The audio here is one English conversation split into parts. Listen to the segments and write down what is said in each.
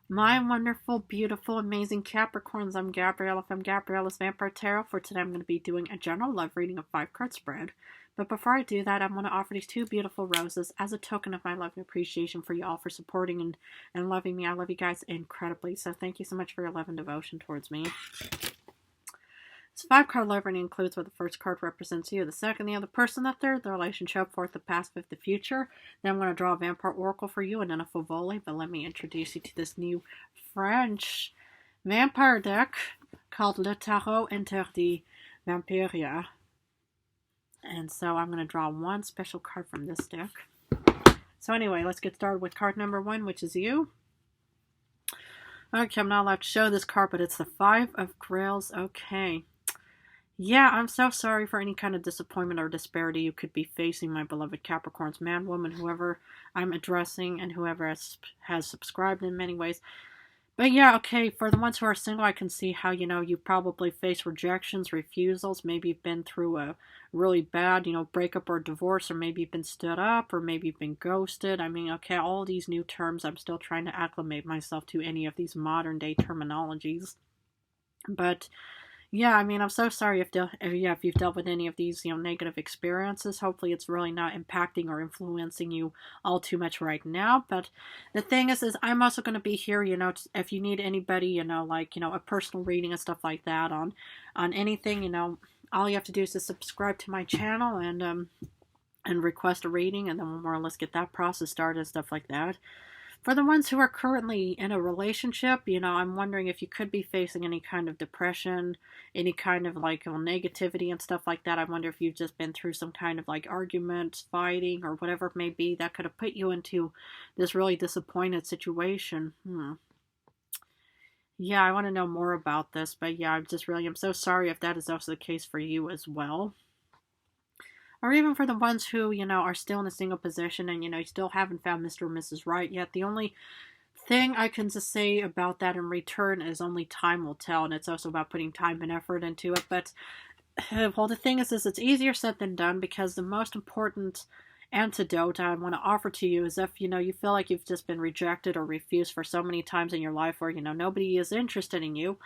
My wonderful, beautiful, amazing Capricorns. I'm Gabriella from Gabriella's Vampire Tarot. For today, I'm going to be doing a general love reading of 5 card spread. But before I do that, I'm going to offer these 2 beautiful roses as a token of my love and appreciation for you all for supporting and loving me. I love you guys incredibly. So thank you so much for your love and devotion towards me. This 5 card love reading includes where the first card represents you, the second, the other person, the third, the relationship, fourth, the past, fifth, the future. Then I'm going to draw a vampire oracle for you and then a full volley. But let me introduce you to this new French vampire deck called Le Tarot Interdit Vampiria. And so I'm going to draw one special card from this deck. So anyway, let's get started with card number 1, which is you. Okay, I'm not allowed to show this card, but it's the 5 of Grails. Okay. Yeah, I'm so sorry for any kind of disappointment or disparity you could be facing, my beloved Capricorns, man, woman, whoever I'm addressing, and whoever has subscribed in many ways. But yeah, okay, for the ones who are single, I can see how, you probably face rejections, refusals, maybe you've been through a really bad, breakup or divorce, or maybe you've been stood up, or maybe you've been ghosted. I mean, okay, all these new terms, I'm still trying to acclimate myself to any of these modern day terminologies. But yeah, I mean, I'm so sorry if you've dealt with any of these, negative experiences. Hopefully it's really not impacting or influencing you all too much right now. But the thing is I'm also going to be here, if you need anybody, a personal reading and stuff like that on anything, all you have to do is to subscribe to my channel and request a reading, and then we'll more or less get that process started and stuff like that. For the ones who are currently in a relationship, I'm wondering if you could be facing any kind of depression, any kind of negativity and stuff like that. I wonder if you've just been through some kind of argument, fighting, or whatever it may be that could have put you into this really disappointed situation. Yeah, I want to know more about this, but yeah, I'm so sorry if that is also the case for you as well. Or even for the ones who, are still in a single position and, you still haven't found Mr. or Mrs. Right yet. The only thing I can just say about that in return is only time will tell, and it's also about putting time and effort into it. But, well, the thing is it's easier said than done, because the most important antidote I want to offer to you is if, you feel like you've just been rejected or refused for so many times in your life where, nobody is interested in you.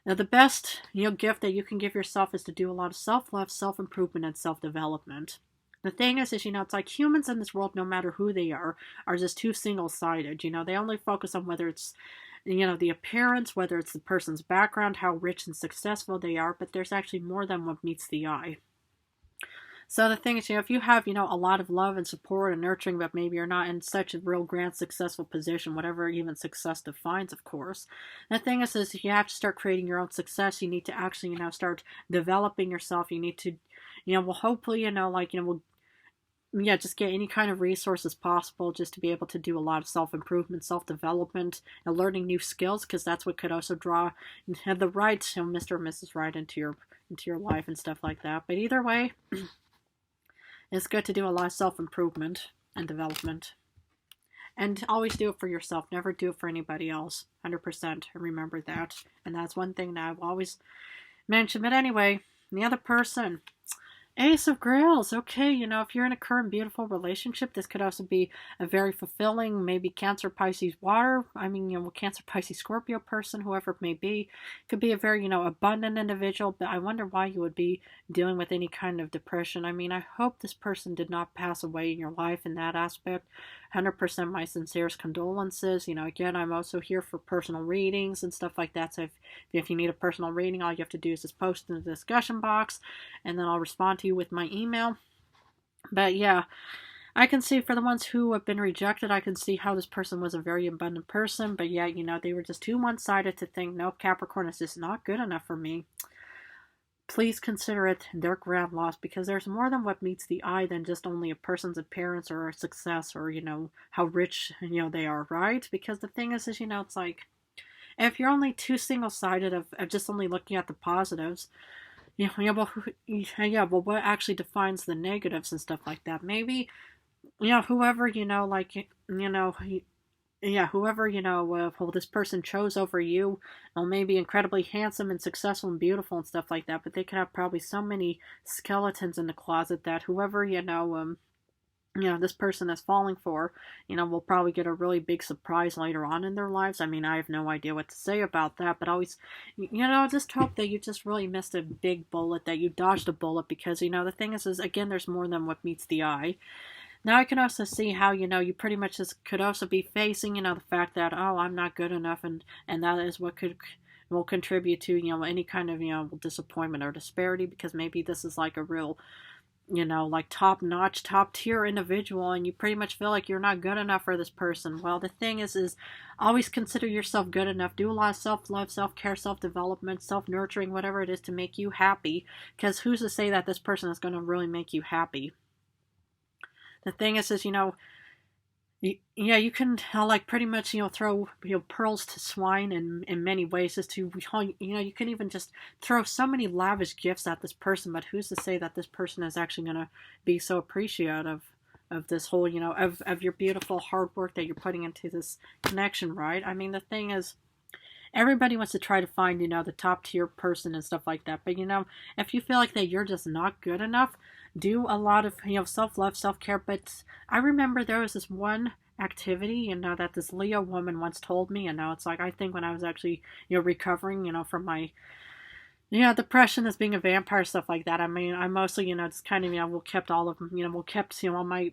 Now, the best, gift that you can give yourself is to do a lot of self-love, self-improvement, and self-development. The thing is, it's like humans in this world, no matter who they are just too single-sided. They only focus on whether it's, the appearance, whether it's the person's background, how rich and successful they are, but there's actually more than what meets the eye. So the thing is, if you have, a lot of love and support and nurturing, but maybe you're not in such a real grand, successful position, whatever even success defines, of course. The thing is you have to start creating your own success. You need to actually, start developing yourself. You need to, hopefully, just get any kind of resources possible just to be able to do a lot of self-improvement, self-development, and learning new skills, because that's what could also draw the right, Mr. or Mrs. Right into your life and stuff like that. But either way, it's good to do a lot of self-improvement and development. And always do it for yourself. Never do it for anybody else. 100%. And remember that. And that's one thing that I've always mentioned. But anyway, the other person, Ace of Grails. Okay, if you're in a current beautiful relationship, this could also be a very fulfilling, maybe Cancer, Pisces, water. I mean, Cancer, Pisces, Scorpio person, whoever it may be. Could be a very, abundant individual, but I wonder why you would be dealing with any kind of depression. I mean, I hope this person did not pass away in your life in that aspect. 100% my sincerest condolences. Again, I'm also here for personal readings and stuff like that. So if you need a personal reading, all you have to do is just post in the discussion box, and then I'll respond to you with my email. But yeah, I can see for the ones who have been rejected, I can see how this person was a very abundant person, but yeah, they were just too one-sided to think, no, Capricorn is just not good enough for me. Please consider it their grand loss, because there's more than what meets the eye than just only a person's appearance or success or, how rich, they are, right? Because the thing is, it's like, if you're only too single-sided of just only looking at the positives, well, what actually defines the negatives and stuff like that? Maybe, whoever, whoever, this person chose over you, may be incredibly handsome and successful and beautiful and stuff like that, but they could have probably so many skeletons in the closet that whoever, this person is falling for, will probably get a really big surprise later on in their lives. I mean, I have no idea what to say about that, but always, just hope that you just really missed a big bullet, that you dodged a bullet, because, the thing is again, there's more than what meets the eye. Now I can also see how, you pretty much just could also be facing, the fact that, oh, I'm not good enough, and that is what will contribute to, any kind of, disappointment or disparity, because maybe this is like a real, like top-notch, top-tier individual, and you pretty much feel like you're not good enough for this person. Well, the thing is always consider yourself good enough. Do a lot of self-love, self-care, self-development, self-nurturing, whatever it is to make you happy, because who's to say that this person is going to really make you happy? The thing is you can like pretty much throw pearls to swine in many ways, as to you can even just throw so many lavish gifts at this person, but who's to say that this person is actually going to be so appreciative of this whole of your beautiful hard work that you're putting into this connection, right? I mean, the thing is, everybody wants to try to find the top tier person and stuff like that, but if you feel like that you're just not good enough, do a lot of self-love, self-care. But I remember there was this one activity that this Leo woman once told me, it's like, I think when I was actually recovering from my depression as being a vampire, stuff like that. I mean, I mostly just kind of we kept all of them, we kept all my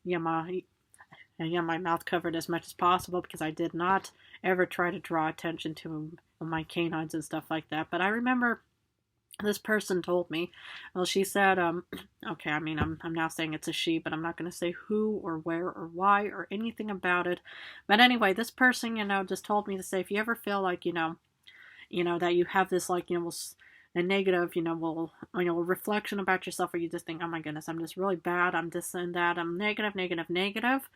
my mouth covered as much as possible, because I did not ever try to draw attention to my canines and stuff like that. But I remember this person told me, well, she said, okay, I mean, I'm now saying it's a she, but I'm not going to say who or where or why or anything about it. But anyway, this person, just told me to say, if you ever feel like, that you have this, like, a negative, reflection about yourself, or you just think, oh my goodness, I'm just really bad, I'm this and that, I'm negative, negative, negative.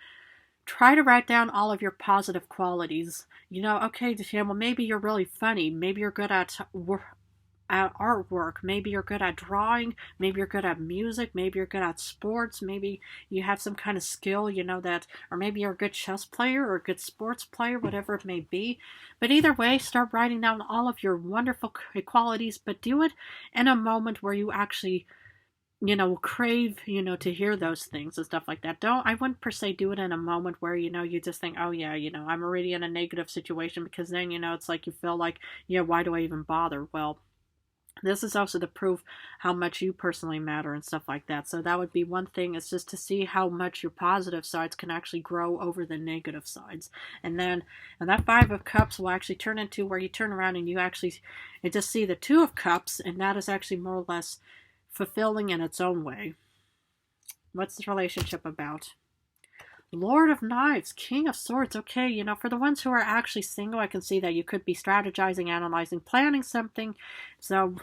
Try to write down all of your positive qualities. Okay, well, maybe you're really funny. Maybe you're good at artwork. Maybe you're good at drawing. Maybe you're good at music. Maybe you're good at sports. Maybe you have some kind of skill, that, or maybe you're a good chess player or a good sports player, whatever it may be. But either way, start writing down all of your wonderful qualities, but do it in a moment where you actually crave, to hear those things and stuff like that. I wouldn't per se do it in a moment where, you just think, oh yeah, I'm already in a negative situation, because then, it's like you feel like, why do I even bother? Well, this is also to prove how much you personally matter and stuff like that. So that would be one thing, is just to see how much your positive sides can actually grow over the negative sides. And that Five of Cups will actually turn into where you turn around and you just see the Two of Cups, and that is actually more or less fulfilling in its own way. What's this relationship about? Lord of Knives, King of Swords. Okay, for the ones who are actually single, I can see that you could be strategizing, analyzing, planning something. So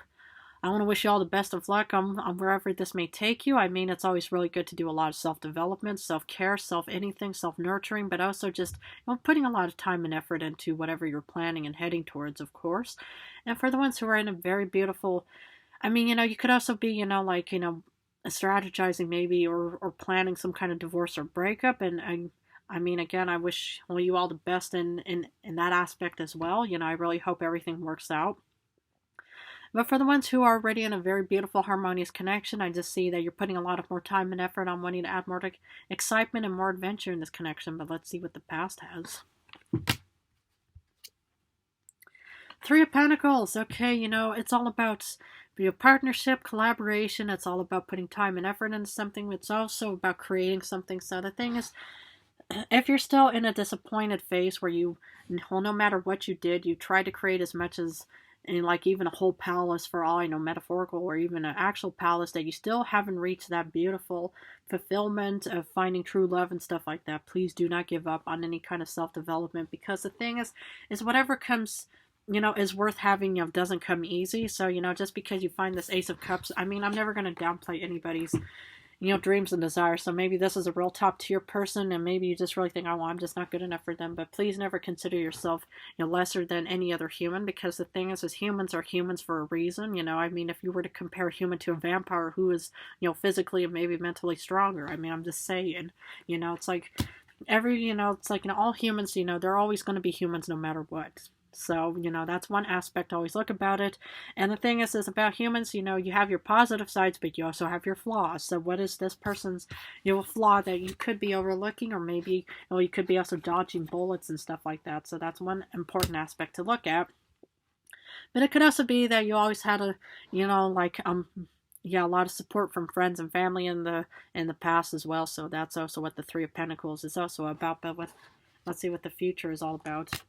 I want to wish you all the best of luck on wherever this may take you. I mean, it's always really good to do a lot of self-development, self-care, self-anything, self-nurturing, but also just putting a lot of time and effort into whatever you're planning and heading towards, of course. And for the ones who are in a very beautiful, I mean, you could also be, strategizing maybe or planning some kind of divorce or breakup. And I mean, again, I wish you all the best in that aspect as well. I really hope everything works out. But for the ones who are already in a very beautiful, harmonious connection, I just see that you're putting a lot of more time and effort on wanting to add more excitement and more adventure in this connection. But let's see what the past has. Three of Pentacles. Okay, it's all about partnership, collaboration. It's all about putting time and effort into something. It's also about creating something. So the thing is, if you're still in a disappointed phase where no matter what you did, you tried to create as much as, like even a whole palace, for all I know, metaphorical or even an actual palace, that you still haven't reached that beautiful fulfillment of finding true love and stuff like that, please do not give up on any kind of self-development, because the thing is whatever comes, is worth having, doesn't come easy. So, just because you find this Ace of Cups, I mean, I'm never going to downplay anybody's, dreams and desires. So maybe this is a real top tier person, and maybe you just really think, oh, well, I'm just not good enough for them. But please never consider yourself, lesser than any other human, because the thing is humans are humans for a reason. I mean, if you were to compare a human to a vampire who is, physically and maybe mentally stronger, I mean, I'm just saying, it's like all humans, they're always going to be humans no matter what. So, that's one aspect to always look about it. And the thing is about humans, you have your positive sides, but you also have your flaws. So what is this person's, flaw that you could be overlooking, or maybe, you could be also dodging bullets and stuff like that. So that's one important aspect to look at. But it could also be that you always had a lot of support from friends and family in the past as well. So that's also what the Three of Pentacles is also about. But let's see what the future is all about.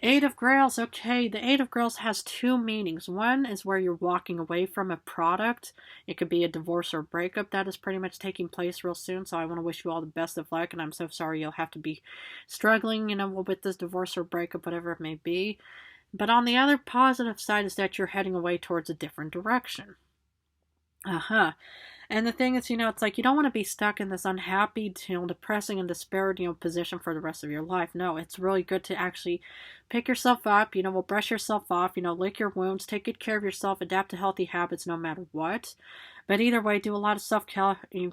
Eight of Grails. Okay, the Eight of Grails has two meanings. One is where you're walking away from a product. It could be a divorce or a breakup that is pretty much taking place real soon. So I want to wish you all the best of luck, and I'm so sorry you'll have to be struggling, with this divorce or breakup, whatever it may be. But on the other positive side is that you're heading away towards a different direction. And the thing is, it's like you don't want to be stuck in this unhappy, depressing and despaired, position for the rest of your life. No, it's really good to actually pick yourself up, brush yourself off, lick your wounds, take good care of yourself, adapt to healthy habits no matter what. But either way, do a lot of self-care, and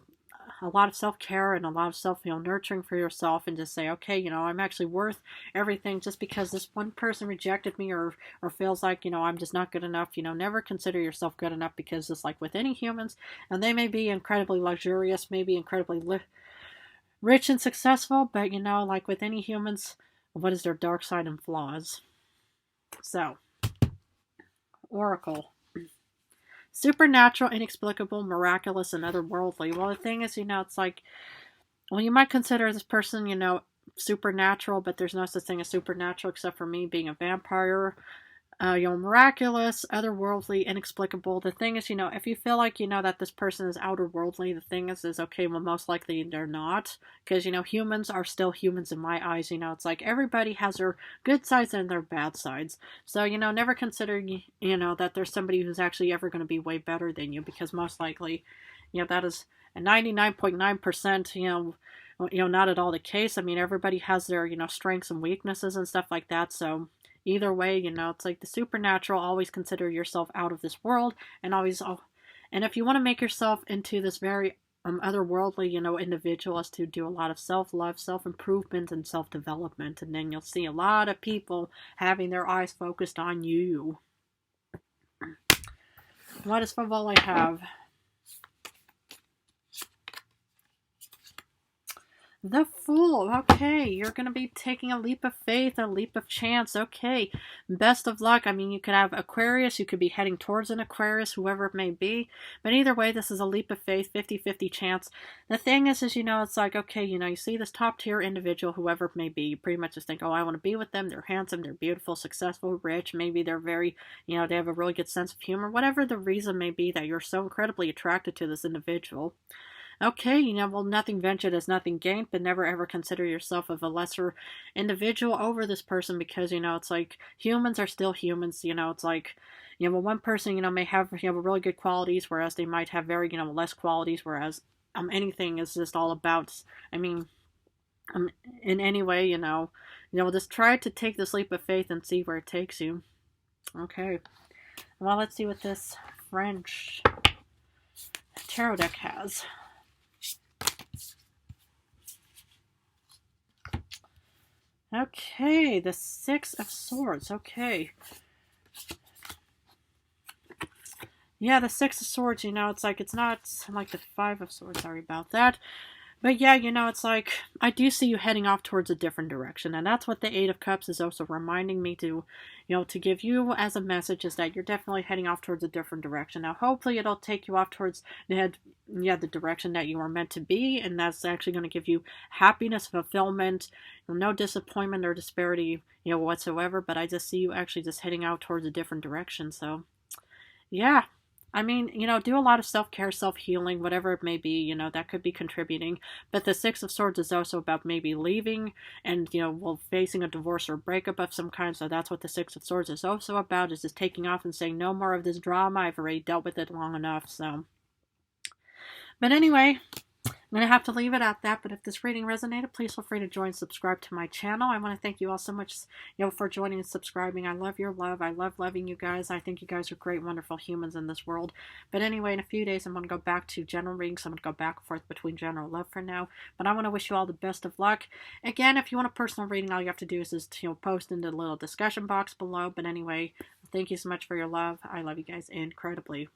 a lot of self, nurturing for yourself, and just say, okay, I'm actually worth everything. Just because this one person rejected me or feels like, I'm just not good enough, never consider yourself good enough, because just like with any humans, and they may be incredibly luxurious, maybe incredibly rich and successful, but like with any humans, what is their dark side and flaws? So, Oracle. Supernatural, inexplicable, miraculous, and otherworldly. Well, the thing is, it's like, well, you might consider this person, supernatural, but there's no such thing as supernatural except for me being a vampire. Miraculous, otherworldly, inexplicable. The thing is, if you feel like, that this person is outerworldly, the thing is okay, well, most likely they're not. Because, humans are still humans in my eyes. It's like everybody has their good sides and their bad sides. So, never consider, that there's somebody who's actually ever going to be way better than you. Because most likely, that is a 99.9%, not at all the case. I mean, everybody has their, strengths and weaknesses and stuff like that. So, either way, it's like the supernatural, always consider yourself out of this world, and and if you want to make yourself into this very otherworldly, individual, is to do a lot of self-love, self-improvement, and self-development, and then you'll see a lot of people having their eyes focused on you. What is from all I have? The Fool. Okay, you're going to be taking a leap of faith, a leap of chance. Okay, best of luck. I mean, you could have Aquarius. You could be heading towards an Aquarius, whoever it may be. But either way, this is a leap of faith, 50-50 chance. The thing is, it's like, okay, you see this top tier individual, whoever it may be. You pretty much just think, oh, I want to be with them. They're handsome. They're beautiful, successful, rich. Maybe they're very, they have a really good sense of humor. Whatever the reason may be that you're so incredibly attracted to this individual. Okay, well, nothing ventured is nothing gained, but never ever consider yourself of a lesser individual over this person, because, it's like humans are still humans. It's like, one person, may have, really good qualities, whereas they might have very, less qualities, whereas anything is just all about, I mean, in any way, just try to take this leap of faith and see where it takes you. Okay, well, let's see what this French tarot deck has. Okay, the Six of Swords. Okay. Yeah, the Six of Swords, it's like, it's not like the Five of Swords. Sorry about that. But yeah, it's like, I do see you heading off towards a different direction. And that's what the Eight of Cups is also reminding me to, to give you as a message, is that you're definitely heading off towards a different direction. Now, hopefully it'll take you off towards the direction that you are meant to be. And that's actually going to give you happiness, fulfillment, no disappointment or disparity, whatsoever. But I just see you actually just heading out towards a different direction. So, yeah. I mean, do a lot of self-care, self-healing, whatever it may be, that could be contributing. But the Six of Swords is also about maybe leaving and, facing a divorce or a breakup of some kind. So that's what the Six of Swords is also about, is just taking off and saying, no more of this drama. I've already dealt with it long enough. So, but anyway, I'm going to have to leave it at that, but if this reading resonated, please feel free to join and subscribe to my channel. I want to thank you all so much, for joining and subscribing. I love your love. I love loving you guys. I think you guys are great, wonderful humans in this world. But anyway, in a few days, I'm going to go back to general readings. I'm going to go back and forth between general love for now. But I want to wish you all the best of luck. Again, if you want a personal reading, all you have to do is post into the little discussion box below. But anyway, thank you so much for your love. I love you guys incredibly.